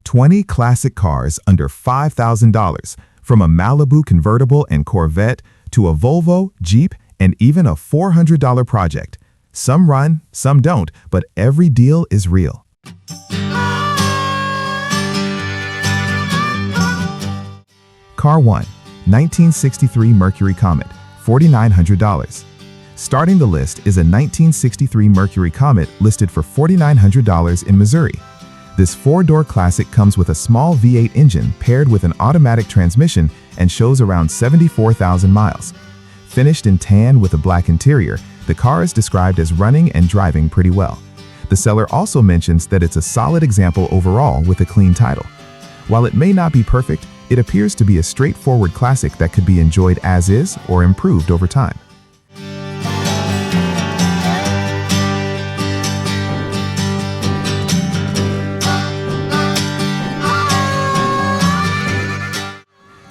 20 classic cars under $5,000, from a Malibu convertible and Corvette to a Volvo, Jeep, and even a $400 project. Some run, some don't, but every deal is real. Car 1. 1963 Mercury Comet, $4,900. Starting the list is a 1963 Mercury Comet listed for $4,900 in Missouri. This four-door classic comes with a small V8 engine paired with an automatic transmission and shows around 74,000 miles. Finished in tan with a black interior, the car is described as running and driving pretty well. The seller also mentions that it's a solid example overall with a clean title. While it may not be perfect, it appears to be a straightforward classic that could be enjoyed as is or improved over time.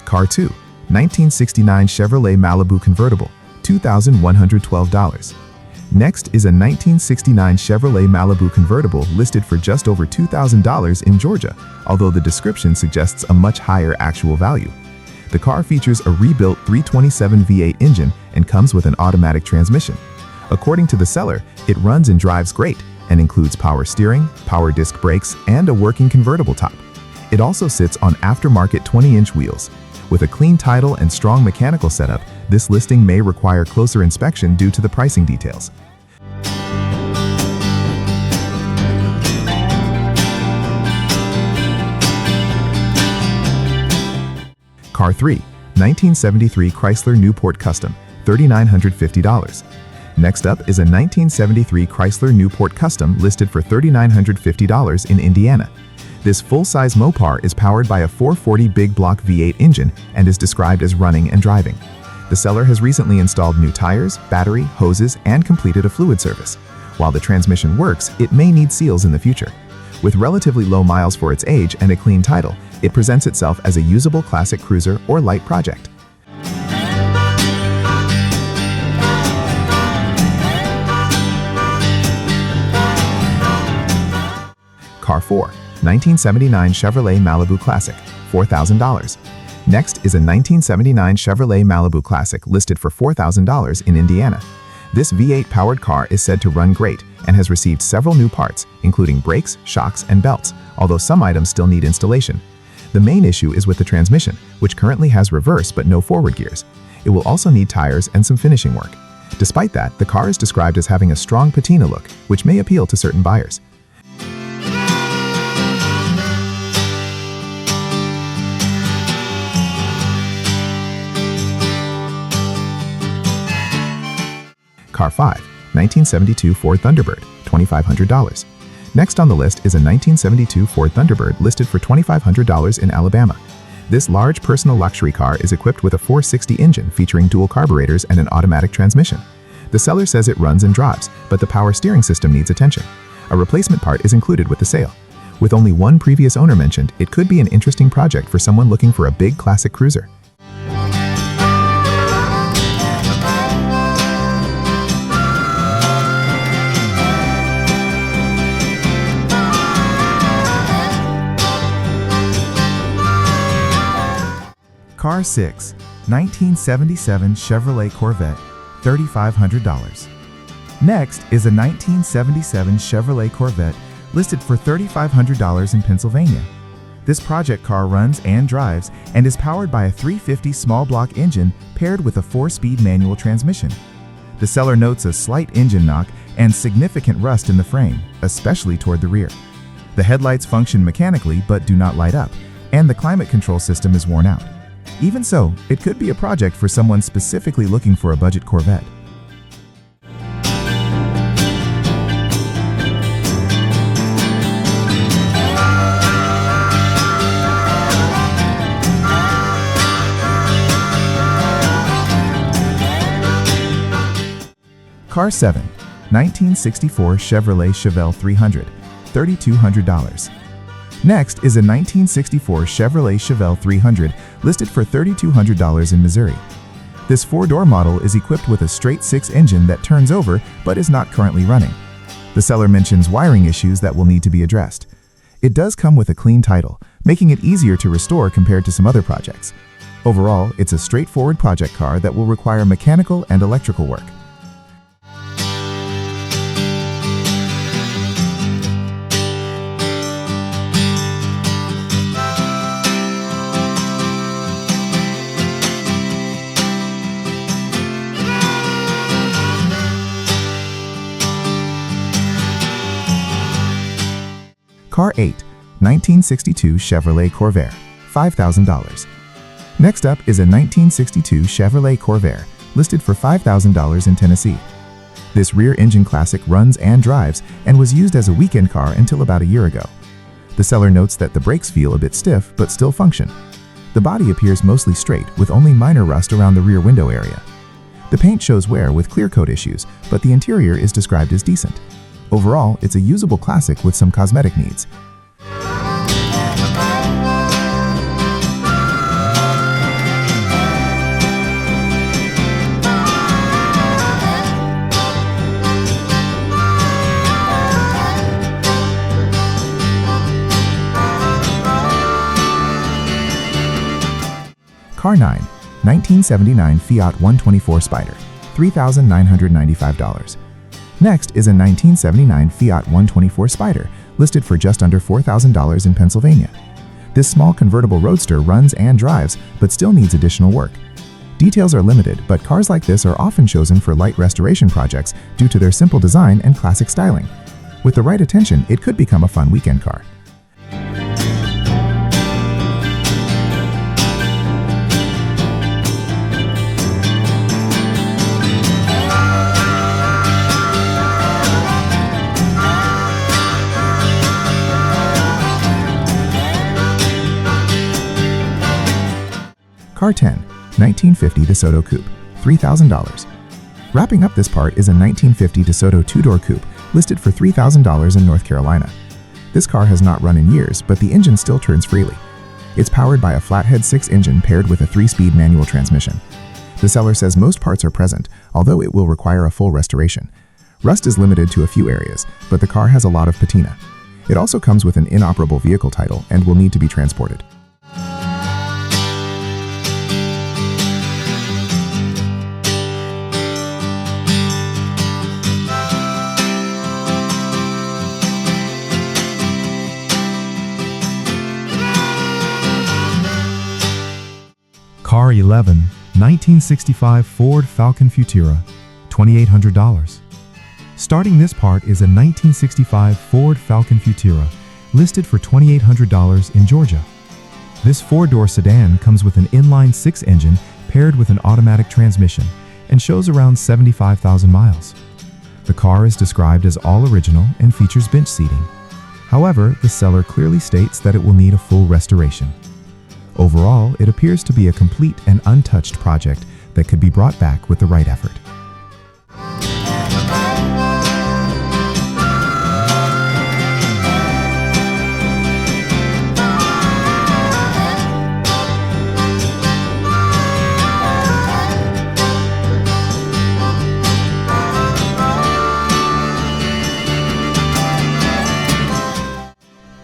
Car 2. 1969 Chevrolet Malibu Convertible, $2,112. Next is a 1969 Chevrolet Malibu Convertible listed for just over $2,000 in Georgia, although the description suggests a much higher actual value. The car features a rebuilt 327 V8 engine and comes with an automatic transmission. According to the seller, it runs and drives great and includes power steering, power disc brakes, and a working convertible top. It also sits on aftermarket 20-inch wheels. With a clean title and strong mechanical setup, this listing may require closer inspection due to the pricing details. Car 3. 1973 Chrysler Newport Custom, $3,950. Next up is a 1973 Chrysler Newport Custom listed for $3,950 in Indiana. This full-size Mopar is powered by a 440 big block V8 engine and is described as running and driving. The seller has recently installed new tires, battery, hoses, and completed a fluid service. While the transmission works, it may need seals in the future. With relatively low miles for its age and a clean title, it presents itself as a usable classic cruiser or light project. Car 4. 1979 Chevrolet Malibu Classic, $4,000. Next is a 1979 Chevrolet Malibu Classic listed for $4,000 in Indiana. This V8-powered car is said to run great and has received several new parts, including brakes, shocks, and belts, although some items still need installation. The main issue is with the transmission, which currently has reverse but no forward gears. It will also need tires and some finishing work. Despite that, the car is described as having a strong patina look, which may appeal to certain buyers. Car 5. 1972 Ford Thunderbird, $2,500. Next on the list is a 1972 Ford Thunderbird listed for $2,500 in Alabama. This large personal luxury car is equipped with a 460 engine featuring dual carburetors and an automatic transmission. The seller says it runs and drives, but the power steering system needs attention. A replacement part is included with the sale. With only one previous owner mentioned, it could be an interesting project for someone looking for a big classic cruiser. Car 6. 1977 Chevrolet Corvette, $3,500. Next is a 1977 Chevrolet Corvette listed for $3,500 in Pennsylvania. This project car runs and drives and is powered by a 350 small block engine paired with a 4-speed manual transmission. The seller notes a slight engine knock and significant rust in the frame, especially toward the rear. The headlights function mechanically but do not light up, and the climate control system is worn out. Even so, it could be a project for someone specifically looking for a budget Corvette. Car 7. 1964 Chevrolet Chevelle 300, $3,200. Next is a 1964 Chevrolet Chevelle 300 listed for $3,200 in Missouri. This four-door model is equipped with a straight-six engine that turns over but is not currently running. The seller mentions wiring issues that will need to be addressed. It does come with a clean title, making it easier to restore compared to some other projects. Overall, it's a straightforward project car that will require mechanical and electrical work. Car 8, 1962 Chevrolet Corvair, $5,000. Next up is a 1962 Chevrolet Corvair, listed for $5,000 in Tennessee. This rear-engine classic runs and drives and was used as a weekend car until about a year ago. The seller notes that the brakes feel a bit stiff but still function. The body appears mostly straight with only minor rust around the rear window area. The paint shows wear with clear coat issues, but the interior is described as decent. Overall, it's a usable classic with some cosmetic needs. Car 9, 1979 Fiat 124 Spider, $3,995. Next is a 1979 Fiat 124 Spider, listed for just under $4,000 in Pennsylvania. This small convertible roadster runs and drives, but still needs additional work. Details are limited, but cars like this are often chosen for light restoration projects due to their simple design and classic styling. With the right attention, it could become a fun weekend car. Car 10, 1950 DeSoto Coupe, $3,000. Wrapping up this part is a 1950 DeSoto two-door coupe listed for $3,000 in North Carolina. This car has not run in years, but the engine still turns freely. It's powered by a flathead 6 engine paired with a 3-speed manual transmission. The seller says most parts are present, although it will require a full restoration. Rust is limited to a few areas, but the car has a lot of patina. It also comes with an inoperable vehicle title and will need to be transported. Car 11, 1965 Ford Falcon Futura, $2,800. Starting this part is a 1965 Ford Falcon Futura, listed for $2,800 in Georgia. This 4-door sedan comes with an inline-6 engine paired with an automatic transmission and shows around 75,000 miles. The car is described as all original and features bench seating. However, the seller clearly states that it will need a full restoration. Overall, it appears to be a complete and untouched project that could be brought back with the right effort.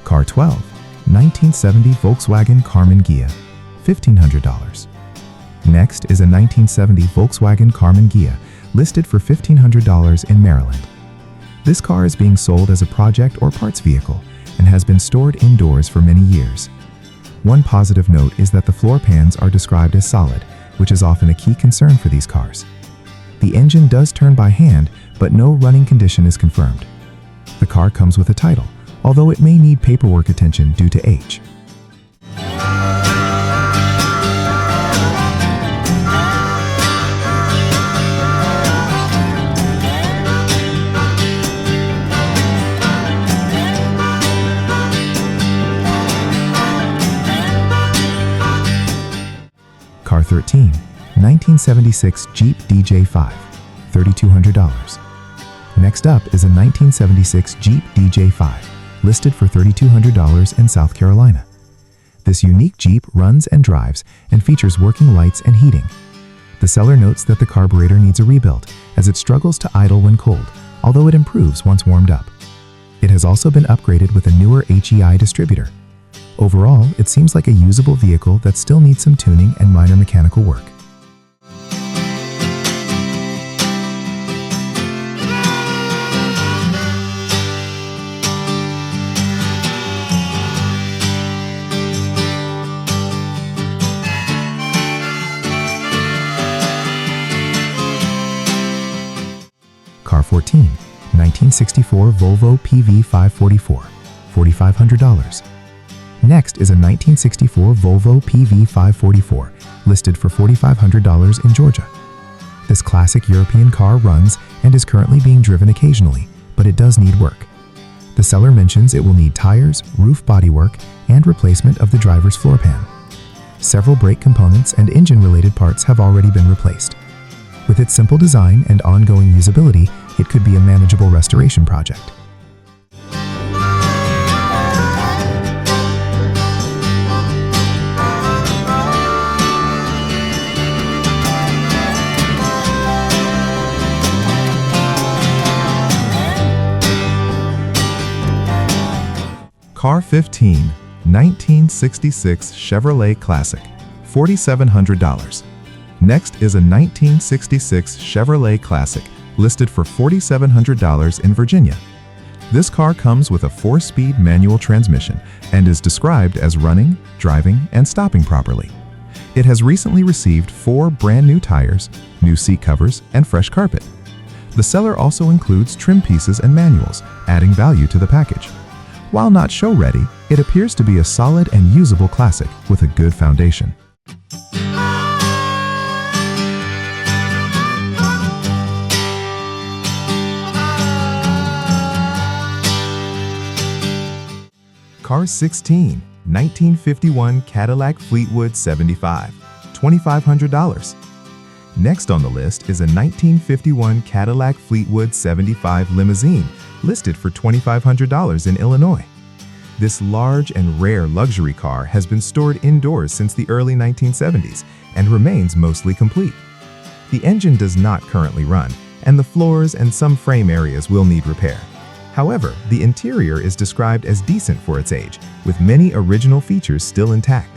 Car 12, 1970 Volkswagen Karmann Ghia, $1,500. Next is a 1970 Volkswagen Karmann Ghia, listed for $1,500 in Maryland. This car is being sold as a project or parts vehicle and has been stored indoors for many years. One positive note is that the floor pans are described as solid, which is often a key concern for these cars. The engine does turn by hand, but no running condition is confirmed. The car comes with a title, although it may need paperwork attention due to age. Car 13, 1976 Jeep DJ5, $3,200. Next up is a 1976 Jeep DJ5, listed for $3,200 in South Carolina. This unique Jeep runs and drives and features working lights and heating. The seller notes that the carburetor needs a rebuild as it struggles to idle when cold, although it improves once warmed up. It has also been upgraded with a newer HEI distributor. Overall, it seems like a usable vehicle that still needs some tuning and minor mechanical work. Car 14, 1964 Volvo PV544, $4,500. Next is a 1964 Volvo PV544, listed for $4,500 in Georgia. This classic European car runs and is currently being driven occasionally, but it does need work. The seller mentions it will need tires, roof bodywork, and replacement of the driver's floor pan. Several brake components and engine-related parts have already been replaced. With its simple design and ongoing usability, it could be a manageable restoration project. Car 15, 1966 Chevrolet Classic, $4,700. Next is a 1966 Chevrolet Classic, listed for $4,700 in Virginia. This car comes with a 4-speed manual transmission and is described as running, driving, and stopping properly. It has recently received 4 brand new tires, new seat covers, and fresh carpet. The seller also includes trim pieces and manuals, adding value to the package. While not show-ready, it appears to be a solid and usable classic with a good foundation. Car 16, 1951 Cadillac Fleetwood 75, $2,500. Next on the list is a 1951 Cadillac Fleetwood 75 limousine, listed for $2,500 in Illinois. This large and rare luxury car has been stored indoors since the early 1970s and remains mostly complete. The engine does not currently run, and the floors and some frame areas will need repair. However, the interior is described as decent for its age, with many original features still intact.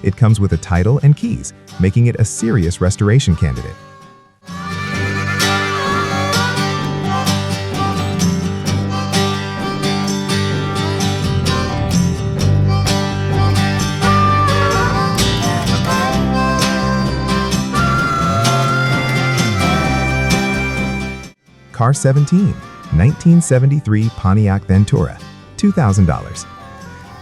It comes with a title and keys, making it a serious restoration candidate. Car 17, 1973 Pontiac Ventura, $2,000.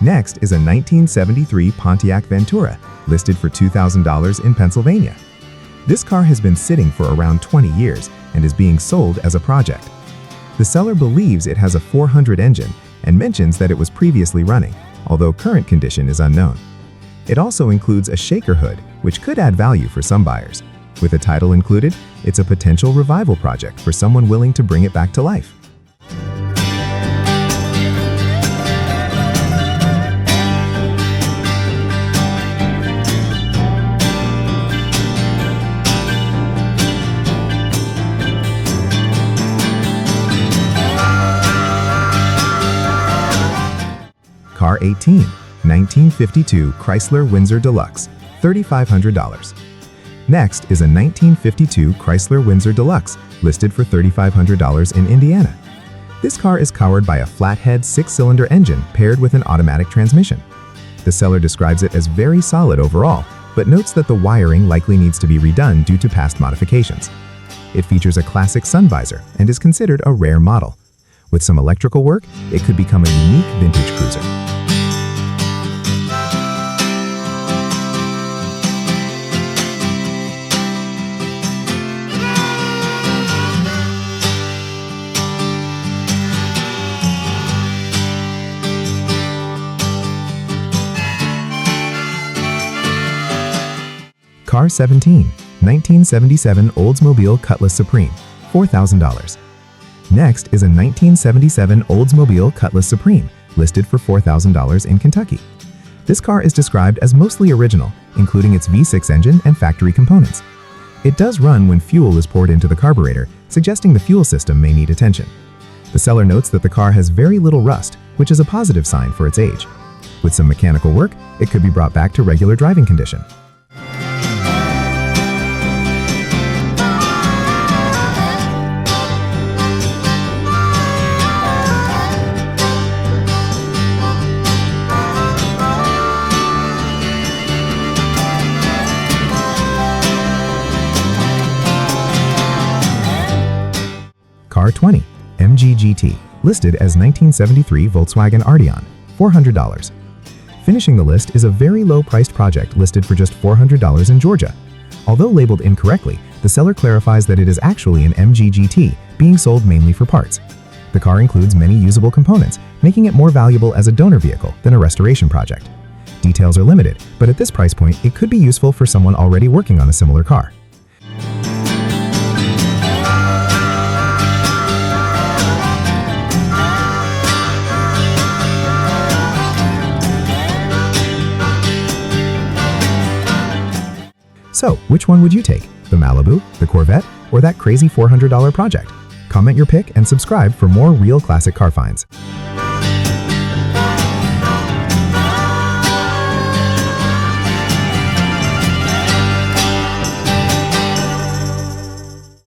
Next is a 1973 Pontiac Ventura, listed for $2,000 in Pennsylvania. This car has been sitting for around 20 years and is being sold as a project. The seller believes it has a 400 engine and mentions that it was previously running, although current condition is unknown. It also includes a shaker hood, which could add value for some buyers. With a title included, it's a potential revival project for someone willing to bring it back to life. Car 18, 1952 Chrysler Windsor Deluxe, $3,500. Next is a 1952 Chrysler Windsor Deluxe, listed for $3,500 in Indiana. This car is powered by a flathead 6-cylinder engine paired with an automatic transmission. The seller describes it as very solid overall, but notes that the wiring likely needs to be redone due to past modifications. It features a classic sun visor and is considered a rare model. With some electrical work, it could become a unique vintage cruiser. Car 17, 1977 Oldsmobile Cutlass Supreme, $4,000. Next is a 1977 Oldsmobile Cutlass Supreme, listed for $4,000 in Kentucky. This car is described as mostly original, including its V6 engine and factory components. It does run when fuel is poured into the carburetor, suggesting the fuel system may need attention. The seller notes that the car has very little rust, which is a positive sign for its age. With some mechanical work, it could be brought back to regular driving condition. Car 20, MG-GT, listed as 1973 Volkswagen Arteon, $400. Finishing the list is a very low-priced project listed for just $400 in Georgia. Although labeled incorrectly, the seller clarifies that it is actually an MG-GT, being sold mainly for parts. The car includes many usable components, making it more valuable as a donor vehicle than a restoration project. Details are limited, but at this price point, it could be useful for someone already working on a similar car. So, which one would you take? The Malibu, the Corvette, or that crazy $400 project? Comment your pick and subscribe for more real classic car finds.